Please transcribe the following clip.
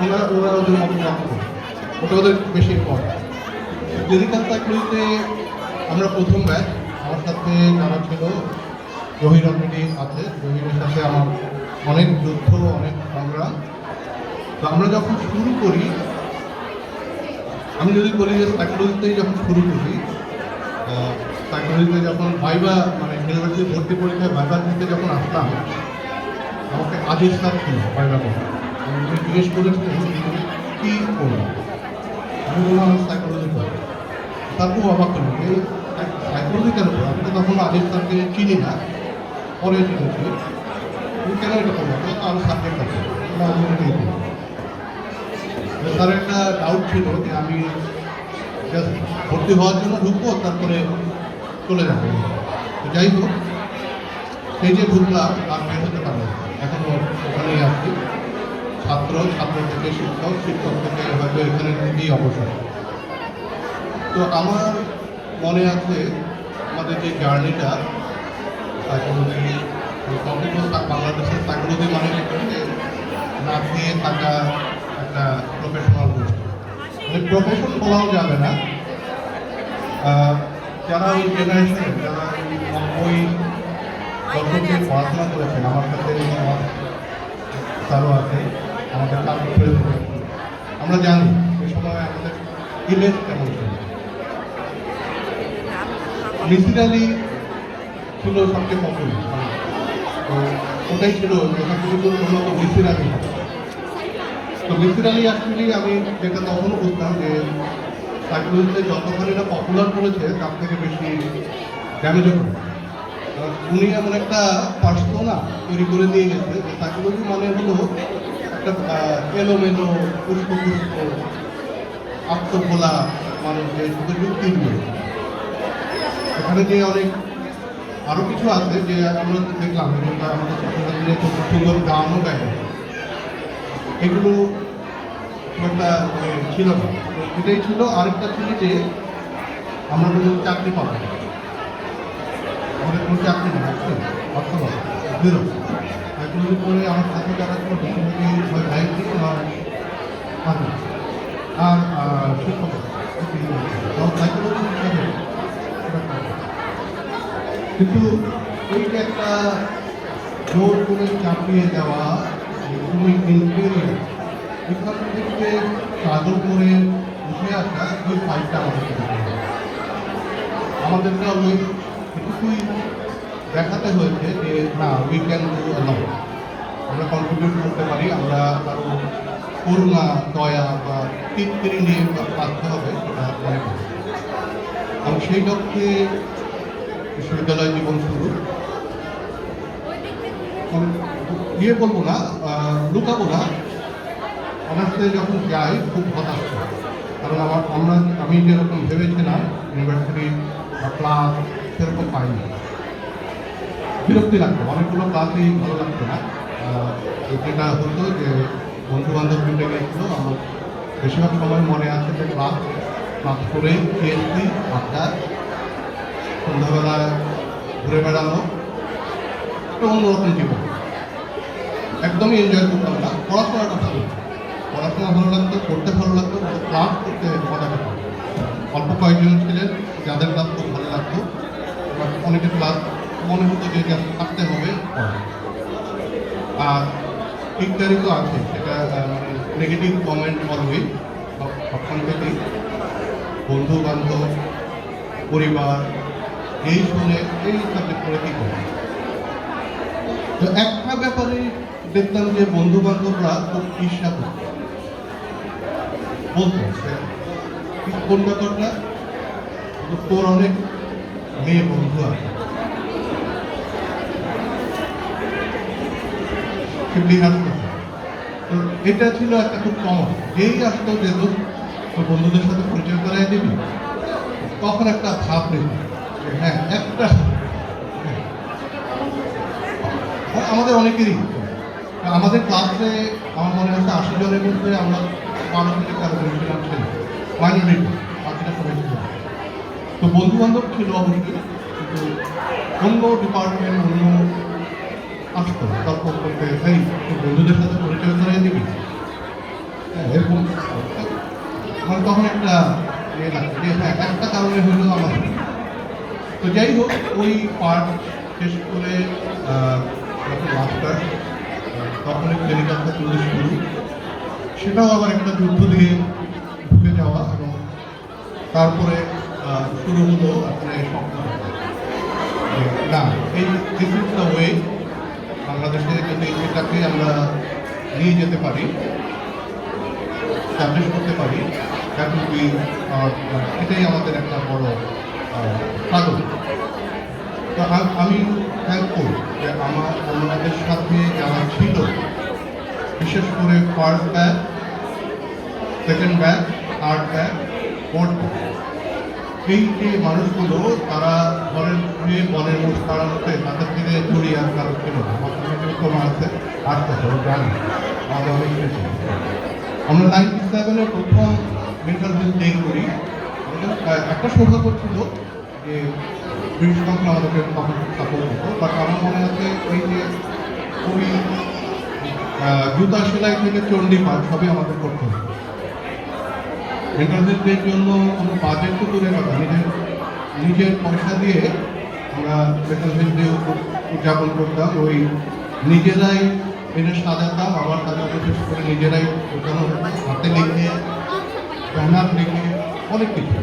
ওরা ওদের মতো রক্ত, ওটা ওদের বেশি ইম্পর্টেন্ট। ক্লিনিক্যাল সাইকোলজিতে আমরা প্রথম ব্যাচ, আমার সাথে যারা ছিল জহির অলরেডি আছে, জহিরের সাথে আমার অনেক যুদ্ধ, অনেক সংগ্রাম। তো আমরা যখন শুরু করি, আমি যদি বলি যে সাইকোলজিতেই যখন শুরু করি, সাইকোলজিতে যখন ভাইবা মানে ইউনিভার্সিটি ভর্তি পরীক্ষায় ভাইবা দিতে যখন আসলাম, আমাকে আজিজ স্যার ছিল ভাইবা করে। আমি জিজ্ঞেস করেছিলেন কী করবো, আমি বললাম আমি সাইকোলজি করবো। তার খুব অবাক করলো যে সাইকোলজি কেন করবো, আমি তো তখন আজিজ স্যারকে চিনি না, পরে চিনেছি। তুমি কেন এটা করবো, আরও সাবজেক্ট আছে, আমি এটাই করবো। তার একটা ডাউট ছিল যে আমি জাস্ট ভর্তি হওয়ার জন্য ঢুকবো, তারপরে চলে যাবো। তো যাই হোক, সেই যে ঢুকলাম আর বের হতে পারলাম, এখনও ওখানেই আসছি। ছাত্র থেকে শিক্ষক, শিক্ষক থেকে হয়তো এখানে থেকেই অবসর। তো আমার মনে আছে আমাদের যে জার্নিটা সাইকোলজি, বাংলাদেশের সাইকোলজি মানে না খেয়ে থাকা একটা প্রফেশনাল গোষ্ঠী, মানে প্রফেশন বলাও যাবে না। যারা ওই জেনারেশনে, যারা ওই 90 দশকে পড়াশোনা করেছেন, আমার কাছে আমার স্যারও আছে, আমাদের কাছে আমরা জানি এই সময় আমাদের ইমেজ কেমন ছিল। মিসির আলী ছিল সবচেয়ে পপুলার, তো ওটাই ছিল এখান থেকে তো মূলত মিসির আলী। তো মিসির আলী অ্যাকচুয়ালি আমি যেটা তখনও বুঝতাম যে সাইকোলজিতে যতখানি এটা পপুলার করেছে তার থেকে বেশি ড্যামেজও করেছে। উনি এমন একটা পার্সোনা তৈরি করে দিয়ে গেছে যে সাইকোলজি মানে হলো একটা এলোমেলো পুষ্প আত্মভোলা মানুষ, যে শুধু যুক্তি দিয়ে। এখানে যে অনেক আরও কিছু আছে যে আমরা দেখলাম, যেটা আমাদের ছাত্রছাত্রীরা খুব সুন্দর গানও গায়, এগুলো একটা ছিল না। এটাই ছিল। আরেকটা ছিল যে আমরা কোনো চাকরি পাবো না, আমাদের কোনো চাকরি নেই, অর্থ পাবো জিরো। সাইকোলজি করে আমার সাথে যারা ছিল বেশিরভাগই হয় লাইব্রেরি আর শিক্ষক সাইকোলজি হিসাবে। কিন্তু এই যে একটা জোর করে চাপিয়ে দেওয়া, তুমি ইনফিরিয়ার, এখান থেকে স্ট্রাগল করে উঠে আসা, ওই ফাইটটা আমাদেরকে ওই এটুকুই দেখাতে হয়েছে যে না, উই ক্যান ডু আ লট, আমরা কন্ট্রিবিউট করতে পারি, আমরা কারো করুণা, দয়া বা তৃপ্তি নিয়ে বাঁচতে হবে, সেটা মনে করি। এবং সেই লক্ষ্যে বিশ্ববিদ্যালয় জীবন শুরু। ইয়ে বলবো না, লুকাবো না, অনার্সে যখন যাই খুব হতাশ হয়। কারণ আমি যেরকম ভেবেছিলাম ইউনিভার্সিটি বা ক্লাস সেরকম পাইনি, বিরক্তি লাগতো, অনেকগুলো ক্লাসই ভালো লাগতো না। যেটা হতো যে বন্ধু বান্ধব মিলে গেছিলো, আমার বেশিরভাগ সময় মনে আছে যে ক্লাস করে খেয়েছি, আড্ডা, সন্ধ্যাবেলা ঘুরে বেড়ানো, একটা অন্যরকম জীবন, একদমই এনজয় করতাম না। পড়াশোনাটা ভালো লাগতো, পড়তে ভালো লাগতো, ক্লাস করতে মজা পেতাম। অল্প কয়েকজন ছিলেন যাদের ক্লাস খুব ভালো লাগতো, এবার অনেকের ক্লাস মনে হতো যে থাকতে হবে। আর ঠিকঠাকই তো আছে, সেটা মানে নেগেটিভ কমেন্ট অলওয়েজ সবখান থেকেই, বন্ধু বান্ধব, পরিবার, এই শুনে এই সাবজেক্ট করে কী করে। তো একটা ব্যাপারে দেখতাম যে বন্ধু বান্ধবরা খুব ঈর্ষা করত, বলতো কোন ব্যাপারটা, তোর অনেক মেয়ে বন্ধু আছে, তো এটা ছিল একটা খুব কমন। যেই আসতো যে তোর বন্ধুদের সাথে পরিচয় করাই দিবি, তখন একটা ভাব নিত যে হ্যাঁ একটা, আমাদের অনেকেরই, আমাদের ক্লাসে আমার মনে হচ্ছে 80 জনের মধ্যে আমরা 12 থেকে 13 জন ছিলাম ছেলে, মাইনরিটি, বাকিটা সবাই ছিল। তো বন্ধু বান্ধব ছিল অবশ্যই, কিন্তু অন্য ডিপার্টমেন্ট, অন্য আসতো তর্ক করতে, এই তোর বন্ধুদের সাথে পরিচয় করিয়ে দিবি। হ্যাঁ, এরকম আমার তখন একটা ইয়ে লাগছে যে হ্যাঁ একটা কারণে হলো আমার। তো যাই হোক ওই পার্ট শেষ করে যখন মাস্টার তখন ক্লিনিক্যাল সাইকোলজি শুরু, সেটাও আবার একটা যুদ্ধ দিয়ে ঢুকে যাওয়া এবং তারপরে শুরু হলো আপনার এই স্বপ্ন দেখা। যে না, এই দিস ইজ দ্য ওয়ে, বাংলাদেশে যদি এটাকে আমরা নিয়ে যেতে পারি, স্টাবলিশ করতে পারি, দ্যাট উইল বি এটাই আমাদের একটা বড় স্ট্রাগল। তো আমি থ্যাঙ্কফুল যে আমাদের সাথে যারা ছিল, বিশেষ করে first batch, second batch, third batch, fourth batch, এই যে মানুষগুলো তারা ঘরের ঘুরে বনের মোষ তাড়ানোতে তাদের থেকে চুরি আর কারো ছিল না। আমার তোমার আছে 8 বছর জানি, আমাদের অনেক কিছু। আমরা 97-এ প্রথম মেন্টাল হেলথ ডে করি। আমাদের একটা সৌভাগ্য ছিল যে ব্রিটিশ কাউন্সিল আমাদেরকে তখন সাপোর্ট করতো, বাট আমার মনে আছে ওই যে ওই জুতা সেলাই থেকে চণ্ডীপাঠ সবই আমাদের করতে হতো। মেন্টাল হেলথের জন্য আমরা বাজেট তো দূরে কথা, নিজের পয়সা দিয়ে আমরা মেন্টাল হেলথ ডে উদযাপন করতাম। ওই নিজেরাই এটা সাজাতাম, আবার সাজাতে শেষ করে নিজেরাই বোঝানো হতো, হাতে লিখে, ব্যানার লিখে, অনেক কিছু।